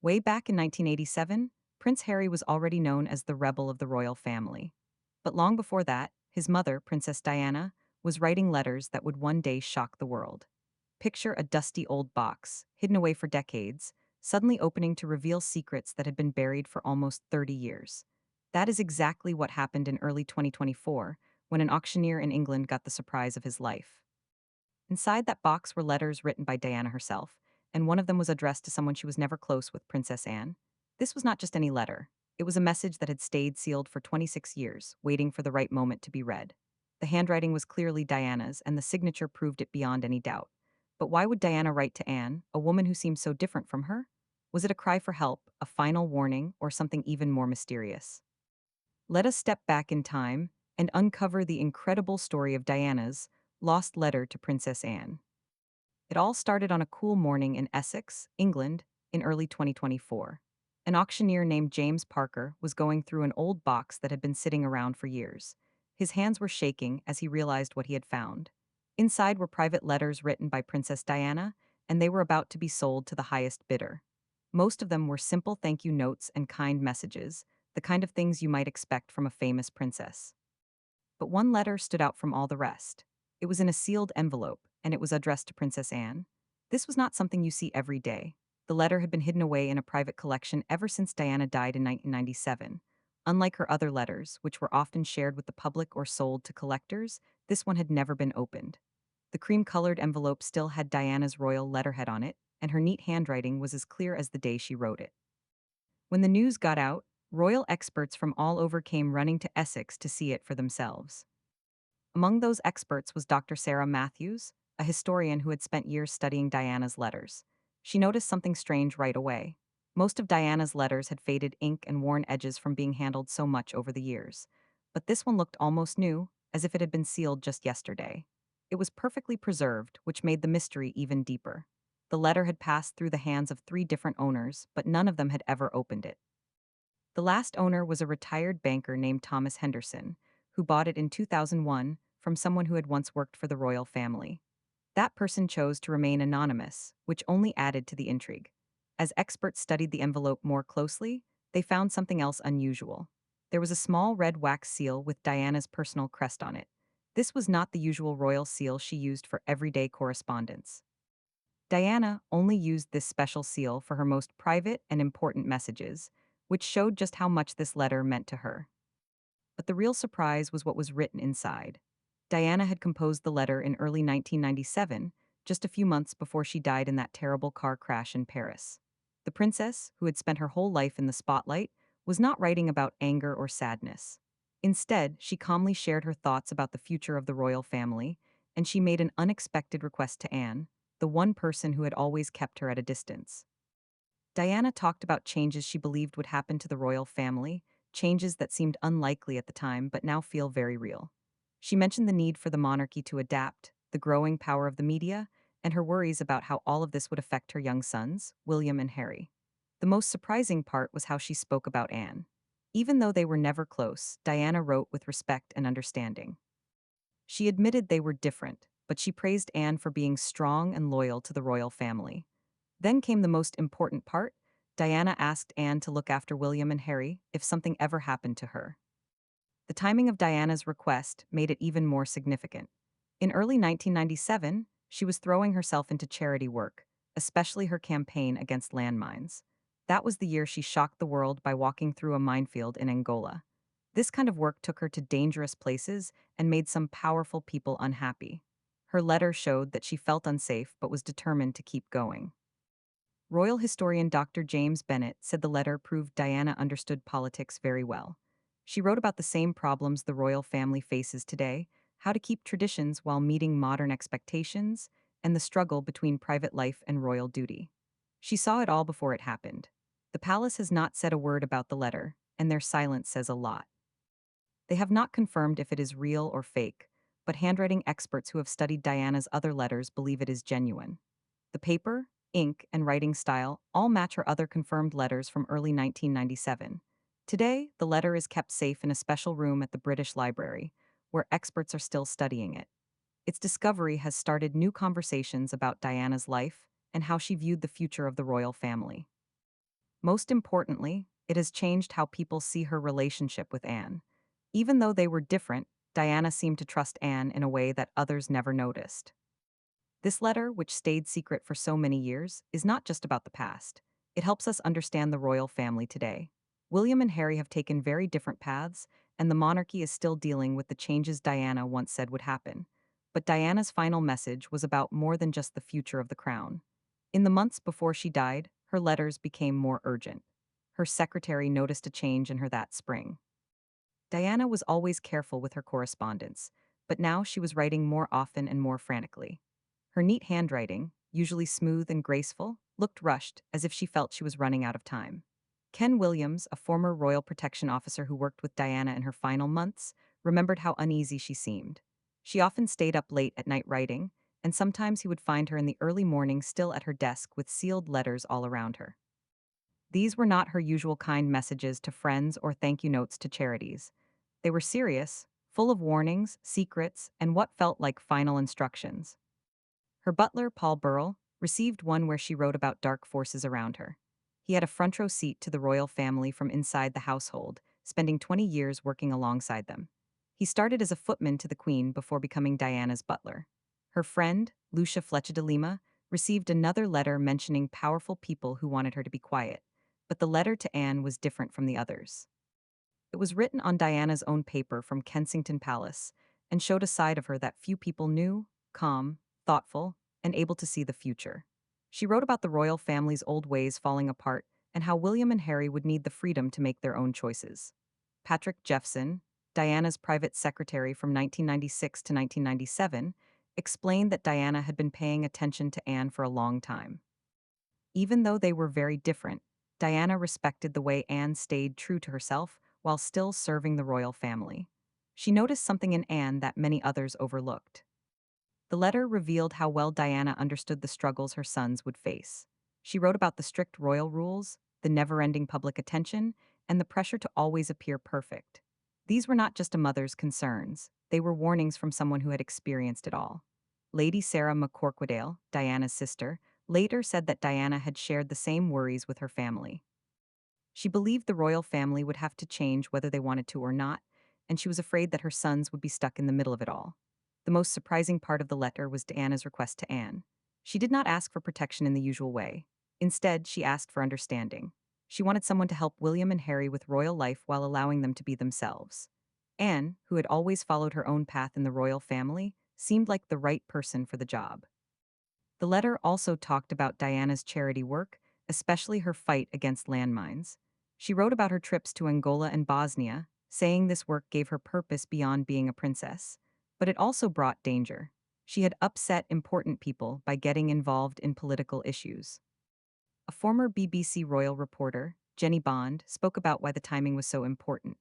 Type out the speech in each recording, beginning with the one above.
Way back in 1987, Prince Harry was already known as the rebel of the royal family. But long before that, his mother, Princess Diana, was writing letters that would one day shock the world. Picture a dusty old box, hidden away for decades, suddenly opening to reveal secrets that had been buried for almost 30 years. That is exactly what happened in early 2024 when an auctioneer in England got the surprise of his life. Inside that box were letters written by Diana herself, and one of them was addressed to someone she was never close with, Princess Anne. This was not just any letter. It was a message that had stayed sealed for 26 years, waiting for the right moment to be read. The handwriting was clearly Diana's, and the signature proved it beyond any doubt. But why would Diana write to Anne, a woman who seemed so different from her? Was it a cry for help, a final warning, or something even more mysterious? Let us step back in time and uncover the incredible story of Diana's lost letter to Princess Anne. It all started on a cool morning in Essex, England, in early 2024. An auctioneer named James Parker was going through an old box that had been sitting around for years. His hands were shaking as he realized what he had found. Inside were private letters written by Princess Diana, and they were about to be sold to the highest bidder. Most of them were simple thank you notes and kind messages, the kind of things you might expect from a famous princess. But one letter stood out from all the rest. It was in a sealed envelope, and it was addressed to Princess Anne. This was not something you see every day. The letter had been hidden away in a private collection ever since Diana died in 1997. Unlike her other letters, which were often shared with the public or sold to collectors, this one had never been opened. The cream-colored envelope still had Diana's royal letterhead on it, and her neat handwriting was as clear as the day she wrote it. When the news got out, royal experts from all over came running to Essex to see it for themselves. Among those experts was Dr. Sarah Matthews, a historian who had spent years studying Diana's letters. She noticed something strange right away. Most of Diana's letters had faded ink and worn edges from being handled so much over the years. But this one looked almost new, as if it had been sealed just yesterday. It was perfectly preserved, which made the mystery even deeper. The letter had passed through the hands of 3 different owners, but none of them had ever opened it. The last owner was a retired banker named Thomas Henderson, who bought it in 2001 from someone who had once worked for the royal family. That person chose to remain anonymous, which only added to the intrigue. As experts studied the envelope more closely, they found something else unusual. There was a small red wax seal with Diana's personal crest on it. This was not the usual royal seal she used for everyday correspondence. Diana only used this special seal for her most private and important messages, which showed just how much this letter meant to her. But the real surprise was what was written inside. Diana had composed the letter in early 1997, just a few months before she died in that terrible car crash in Paris. The princess, who had spent her whole life in the spotlight, was not writing about anger or sadness. Instead, she calmly shared her thoughts about the future of the royal family, and she made an unexpected request to Anne, the one person who had always kept her at a distance. Diana talked about changes she believed would happen to the royal family, changes that seemed unlikely at the time but now feel very real. She mentioned the need for the monarchy to adapt, the growing power of the media, and her worries about how all of this would affect her young sons, William and Harry. The most surprising part was how she spoke about Anne. Even though they were never close, Diana wrote with respect and understanding. She admitted they were different, but she praised Anne for being strong and loyal to the royal family. Then came the most important part. Diana asked Anne to look after William and Harry if something ever happened to her. The timing of Diana's request made it even more significant. In early 1997, she was throwing herself into charity work, especially her campaign against landmines. That was the year she shocked the world by walking through a minefield in Angola. This kind of work took her to dangerous places and made some powerful people unhappy. Her letter showed that she felt unsafe but was determined to keep going. Royal historian Dr. James Bennett said the letter proved Diana understood politics very well. She wrote about the same problems the royal family faces today, how to keep traditions while meeting modern expectations, and the struggle between private life and royal duty. She saw it all before it happened. The palace has not said a word about the letter, and their silence says a lot. They have not confirmed if it is real or fake, but handwriting experts who have studied Diana's other letters believe it is genuine. The paper, ink, and writing style all match her other confirmed letters from early 1997. Today, the letter is kept safe in a special room at the British Library, where experts are still studying it. Its discovery has started new conversations about Diana's life and how she viewed the future of the royal family. Most importantly, it has changed how people see her relationship with Anne. Even though they were different, Diana seemed to trust Anne in a way that others never noticed. This letter, which stayed secret for so many years, is not just about the past. It helps us understand the royal family today. William and Harry have taken very different paths, and the monarchy is still dealing with the changes Diana once said would happen. But Diana's final message was about more than just the future of the crown. In the months before she died, her letters became more urgent. Her secretary noticed a change in her that spring. Diana was always careful with her correspondence, but now she was writing more often and more frantically. Her neat handwriting, usually smooth and graceful, looked rushed, as if she felt she was running out of time. Ken Williams, a former Royal Protection Officer who worked with Diana in her final months, remembered how uneasy she seemed. She often stayed up late at night writing, and sometimes he would find her in the early morning still at her desk with sealed letters all around her. These were not her usual kind messages to friends or thank you notes to charities. They were serious, full of warnings, secrets, and what felt like final instructions. Her butler, Paul Burrell, received one where she wrote about dark forces around her. He had a front row seat to the royal family from inside the household, spending 20 years working alongside them. He started as a footman to the Queen before becoming Diana's butler. Her friend, Lucia Fletcher de Lima, received another letter mentioning powerful people who wanted her to be quiet, but the letter to Anne was different from the others. It was written on Diana's own paper from Kensington Palace and showed a side of her that few people knew: calm, thoughtful, and able to see the future. She wrote about the royal family's old ways falling apart and how William and Harry would need the freedom to make their own choices. Patrick Jeffson, Diana's private secretary from 1996 to 1997, explained that Diana had been paying attention to Anne for a long time. Even though they were very different, Diana respected the way Anne stayed true to herself while still serving the royal family. She noticed something in Anne that many others overlooked. The letter revealed how well Diana understood the struggles her sons would face. She wrote about the strict royal rules, the never-ending public attention, and the pressure to always appear perfect. These were not just a mother's concerns, they were warnings from someone who had experienced it all. Lady Sarah McCorquodale, Diana's sister, later said that Diana had shared the same worries with her family. She believed the royal family would have to change whether they wanted to or not, and she was afraid that her sons would be stuck in the middle of it all. The most surprising part of the letter was Diana's request to Anne. She did not ask for protection in the usual way. Instead, she asked for understanding. She wanted someone to help William and Harry with royal life while allowing them to be themselves. Anne, who had always followed her own path in the royal family, seemed like the right person for the job. The letter also talked about Diana's charity work, especially her fight against landmines. She wrote about her trips to Angola and Bosnia, saying this work gave her purpose beyond being a princess. But it also brought danger. She had upset important people by getting involved in political issues. A former BBC royal reporter, Jenny Bond, spoke about why the timing was so important.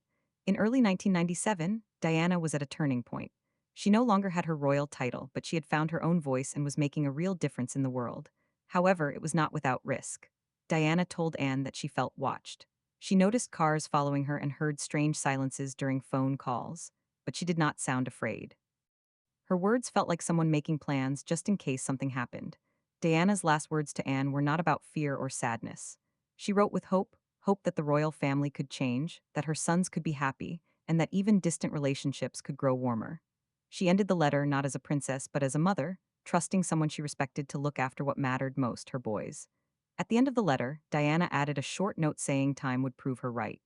In early 1997, Diana was at a turning point. She no longer had her royal title, but she had found her own voice and was making a real difference in the world. However, it was not without risk. Diana told Anne that she felt watched. She noticed cars following her and heard strange silences during phone calls, but she did not sound afraid. Her words felt like someone making plans just in case something happened. Diana's last words to Anne were not about fear or sadness. She wrote with hope that the royal family could change, that her sons could be happy, and that even distant relationships could grow warmer. She ended the letter not as a princess but as a mother, trusting someone she respected to look after what mattered most, her boys. At the end of the letter, Diana added a short note saying time would prove her right.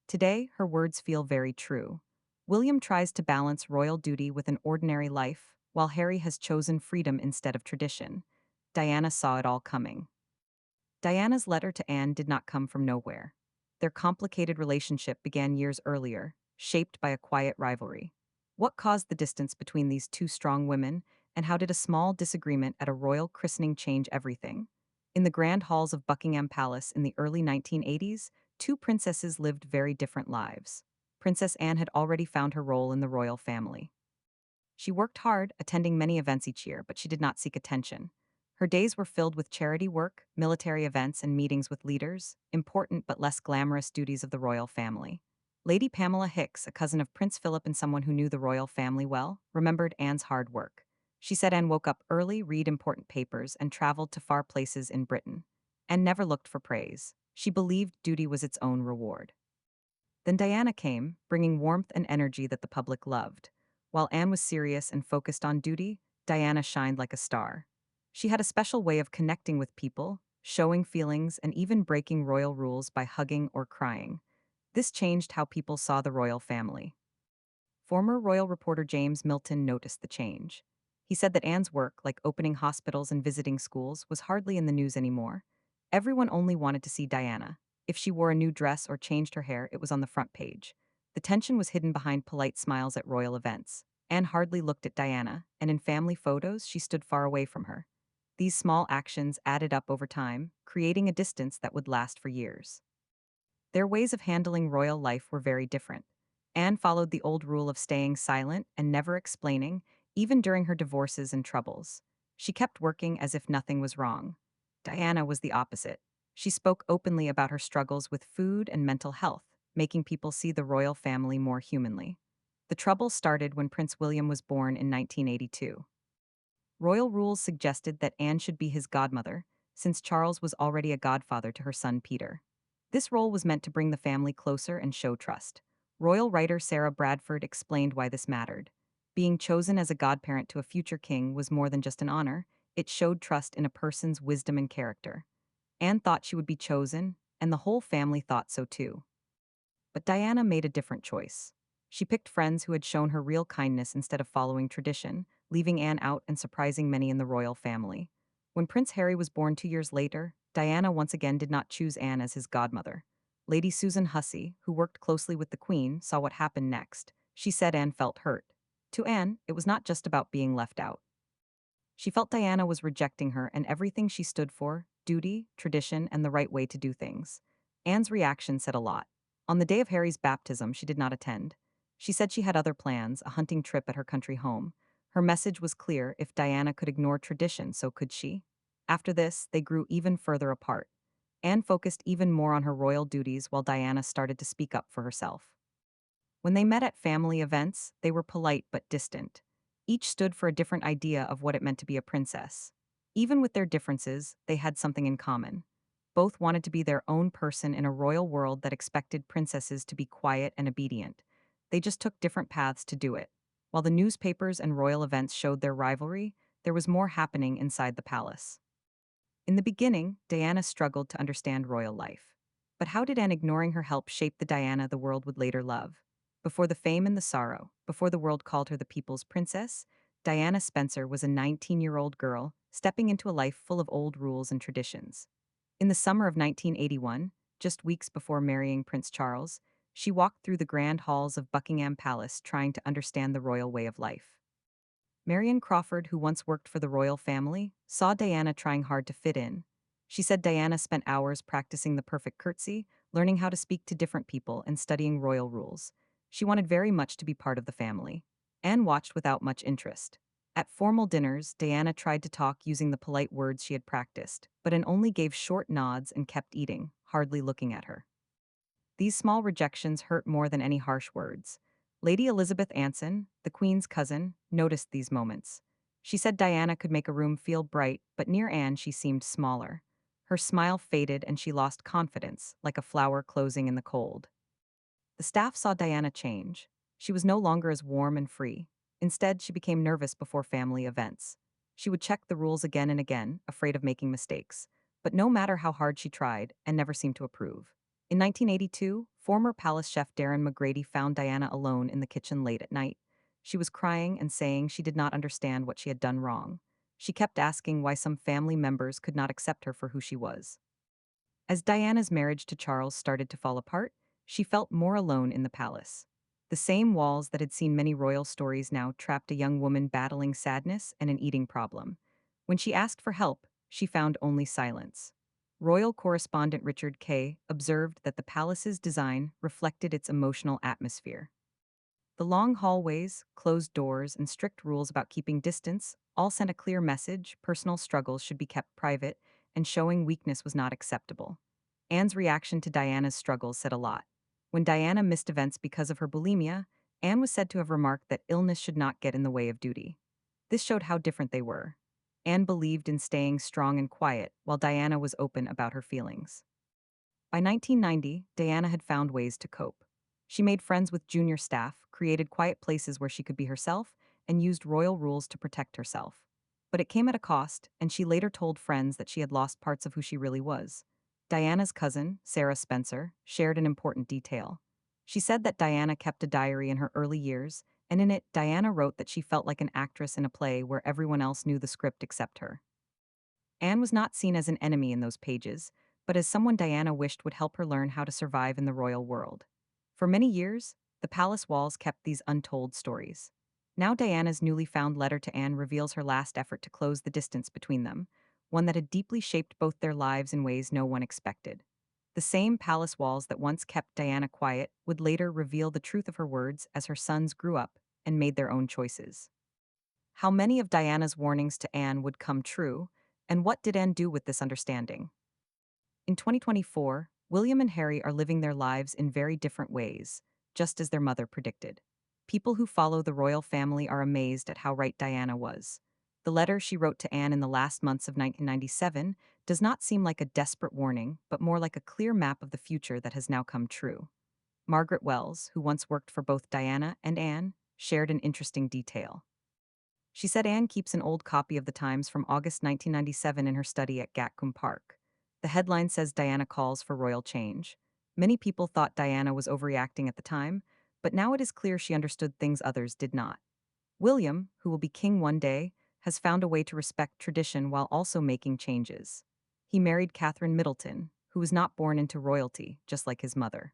Today, her words feel very true. William tries to balance royal duty with an ordinary life, while Harry has chosen freedom instead of tradition. Diana saw it all coming. Diana's letter to Anne did not come from nowhere. Their complicated relationship began years earlier, shaped by a quiet rivalry. What caused the distance between these two strong women, and how did a small disagreement at a royal christening change everything? In the grand halls of Buckingham Palace in the early 1980s, two princesses lived very different lives. Princess Anne had already found her role in the royal family. She worked hard, attending many events each year, but she did not seek attention. Her days were filled with charity work, military events, and meetings with leaders, important but less glamorous duties of the royal family. Lady Pamela Hicks, a cousin of Prince Philip and someone who knew the royal family well, remembered Anne's hard work. She said Anne woke up early, read important papers, and traveled to far places in Britain, and never looked for praise. She believed duty was its own reward. Then Diana came, bringing warmth and energy that the public loved. While Anne was serious and focused on duty, Diana shined like a star. She had a special way of connecting with people, showing feelings, and even breaking royal rules by hugging or crying. This changed how people saw the royal family. Former royal reporter James Milton noticed the change. He said that Anne's work, like opening hospitals and visiting schools, was hardly in the news anymore. Everyone only wanted to see Diana. If she wore a new dress or changed her hair, it was on the front page. The tension was hidden behind polite smiles at royal events. Anne hardly looked at Diana, and in family photos, she stood far away from her. These small actions added up over time, creating a distance that would last for years. Their ways of handling royal life were very different. Anne followed the old rule of staying silent and never explaining, even during her divorces and troubles. She kept working as if nothing was wrong. Diana was the opposite. She spoke openly about her struggles with food and mental health, making people see the royal family more humanly. The trouble started when Prince William was born in 1982. Royal rules suggested that Anne should be his godmother, since Charles was already a godfather to her son Peter. This role was meant to bring the family closer and show trust. Royal writer Sarah Bradford explained why this mattered. Being chosen as a godparent to a future king was more than just an honor, it showed trust in a person's wisdom and character. Anne thought she would be chosen, and the whole family thought so too. But Diana made a different choice. She picked friends who had shown her real kindness instead of following tradition, leaving Anne out and surprising many in the royal family. When Prince Harry was born 2 years later, Diana once again did not choose Anne as his godmother. Lady Susan Hussey, who worked closely with the Queen, saw what happened next. She said Anne felt hurt. To Anne, it was not just about being left out. She felt Diana was rejecting her and everything she stood for: duty, tradition, and the right way to do things. Anne's reaction said a lot. On the day of Harry's baptism, she did not attend. She said she had other plans, a hunting trip at her country home. Her message was clear: if Diana could ignore tradition, so could she. After this, they grew even further apart. Anne focused even more on her royal duties while Diana started to speak up for herself. When they met at family events, they were polite but distant. Each stood for a different idea of what it meant to be a princess. Even with their differences, they had something in common. Both wanted to be their own person in a royal world that expected princesses to be quiet and obedient. They just took different paths to do it. While the newspapers and royal events showed their rivalry, there was more happening inside the palace. In the beginning, Diana struggled to understand royal life. But how did Anne ignoring her help shape the Diana the world would later love? Before the fame and the sorrow, before the world called her the people's princess, Diana Spencer was a 19-year-old girl stepping into a life full of old rules and traditions. In the summer of 1981, just weeks before marrying Prince Charles, she walked through the grand halls of Buckingham Palace trying to understand the royal way of life. Marion Crawford, who once worked for the royal family, saw Diana trying hard to fit in. She said Diana spent hours practicing the perfect curtsy, learning how to speak to different people, and studying royal rules. She wanted very much to be part of the family. Anne watched without much interest. At formal dinners, Diana tried to talk using the polite words she had practiced, but Anne only gave short nods and kept eating, hardly looking at her. These small rejections hurt more than any harsh words. Lady Elizabeth Anson, the Queen's cousin, noticed these moments. She said Diana could make a room feel bright, but near Anne she seemed smaller. Her smile faded and she lost confidence, like a flower closing in the cold. The staff saw Diana change. She was no longer as warm and free. Instead, she became nervous before family events. She would check the rules again and again, afraid of making mistakes. But no matter how hard she tried, and never seemed to approve. In 1982, former palace chef Darren McGrady found Diana alone in the kitchen late at night. She was crying and saying she did not understand what she had done wrong. She kept asking why some family members could not accept her for who she was. As Diana's marriage to Charles started to fall apart, she felt more alone in the palace. The same walls that had seen many royal stories now trapped a young woman battling sadness and an eating problem. When she asked for help, she found only silence. Royal correspondent Richard Kay observed that the palace's design reflected its emotional atmosphere. The long hallways, closed doors, and strict rules about keeping distance all sent a clear message: personal struggles should be kept private, and showing weakness was not acceptable. Anne's reaction to Diana's struggles said a lot. When Diana missed events because of her bulimia, Anne was said to have remarked that illness should not get in the way of duty. This showed how different they were. Anne believed in staying strong and quiet, while Diana was open about her feelings. By 1990, Diana had found ways to cope. She made friends with junior staff, created quiet places where she could be herself, and used royal rules to protect herself. But it came at a cost, and she later told friends that she had lost parts of who she really was. Diana's cousin, Sarah Spencer, shared an important detail. She said that Diana kept a diary in her early years, and in it, Diana wrote that she felt like an actress in a play where everyone else knew the script except her. Anne was not seen as an enemy in those pages, but as someone Diana wished would help her learn how to survive in the royal world. For many years, the palace walls kept these untold stories. Now Diana's newly found letter to Anne reveals her last effort to close the distance between them, one that had deeply shaped both their lives in ways no one expected. The same palace walls that once kept Diana quiet would later reveal the truth of her words as her sons grew up and made their own choices. How many of Diana's warnings to Anne would come true, and what did Anne do with this understanding? In 2024, William and Harry are living their lives in very different ways, just as their mother predicted. People who follow the royal family are amazed at how right Diana was. The letter she wrote to Anne in the last months of 1997 does not seem like a desperate warning, but more like a clear map of the future that has now come true. Margaret Wells, who once worked for both Diana and Anne, shared an interesting detail. She said Anne keeps an old copy of the Times from August 1997 in her study at Gatcombe Park. The headline says Diana calls for royal change. Many people thought Diana was overreacting at the time, but now it is clear she understood things others did not. William, who will be king one day, has found a way to respect tradition while also making changes. He married Catherine Middleton, who was not born into royalty, just like his mother.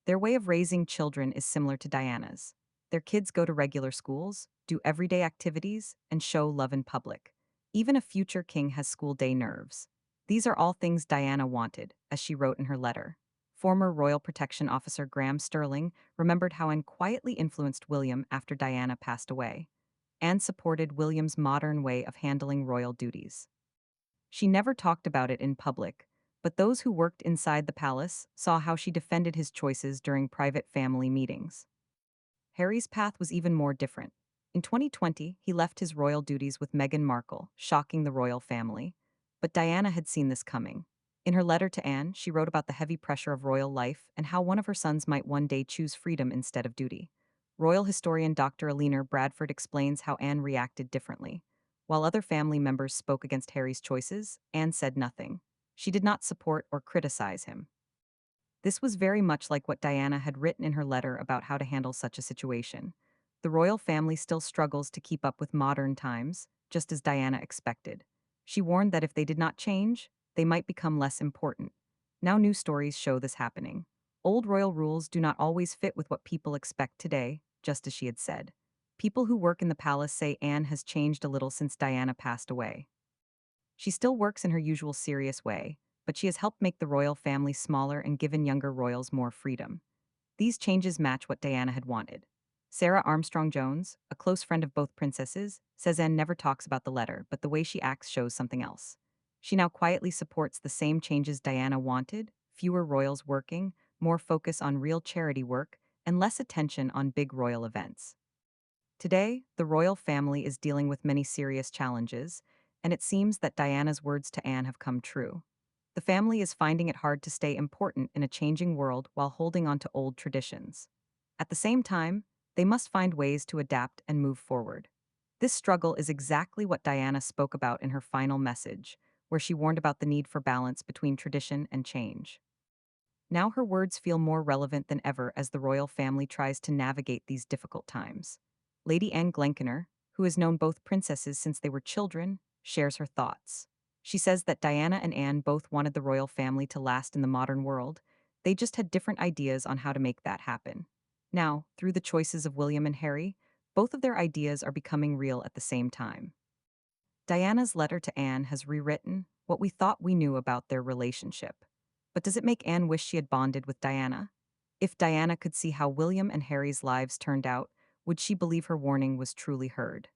Their way of raising children is similar to Diana's. Their kids go to regular schools, do everyday activities, and show love in public. Even a future king has school day nerves. These are all things Diana wanted, as she wrote in her letter. Former Royal Protection Officer Graham Sterling remembered how Anne quietly influenced William after Diana passed away. Anne supported William's modern way of handling royal duties. She never talked about it in public, but those who worked inside the palace saw how she defended his choices during private family meetings. Harry's path was even more different. In 2020, he left his royal duties with Meghan Markle, shocking the royal family. But Diana had seen this coming. In her letter to Anne, she wrote about the heavy pressure of royal life and how one of her sons might one day choose freedom instead of duty. Royal historian Dr. Alina Bradford explains how Anne reacted differently. While other family members spoke against Harry's choices, Anne said nothing. She did not support or criticize him. This was very much like what Diana had written in her letter about how to handle such a situation. The royal family still struggles to keep up with modern times, just as Diana expected. She warned that if they did not change, they might become less important. Now new stories show this happening. Old royal rules do not always fit with what people expect today, just as she had said. People who work in the palace say Anne has changed a little since Diana passed away. She still works in her usual serious way, but she has helped make the royal family smaller and given younger royals more freedom. These changes match what Diana had wanted. Sarah Armstrong Jones, a close friend of both princesses, says Anne never talks about the letter, but the way she acts shows something else. She now quietly supports the same changes Diana wanted: fewer royals working, more focus on real charity work, and less attention on big royal events. Today, the royal family is dealing with many serious challenges, and it seems that Diana's words to Anne have come true. The family is finding it hard to stay important in a changing world while holding on to old traditions. At the same time, they must find ways to adapt and move forward. This struggle is exactly what Diana spoke about in her final message, where she warned about the need for balance between tradition and change. Now her words feel more relevant than ever as the royal family tries to navigate these difficult times. Lady Anne Glenkinner, who has known both princesses since they were children, shares her thoughts. She says that Diana and Anne both wanted the royal family to last in the modern world. They just had different ideas on how to make that happen. Now, through the choices of William and Harry, both of their ideas are becoming real at the same time. Diana's letter to Anne has rewritten what we thought we knew about their relationship. But does it make Anne wish she had bonded with Diana? If Diana could see how William and Harry's lives turned out, would she believe her warning was truly heard?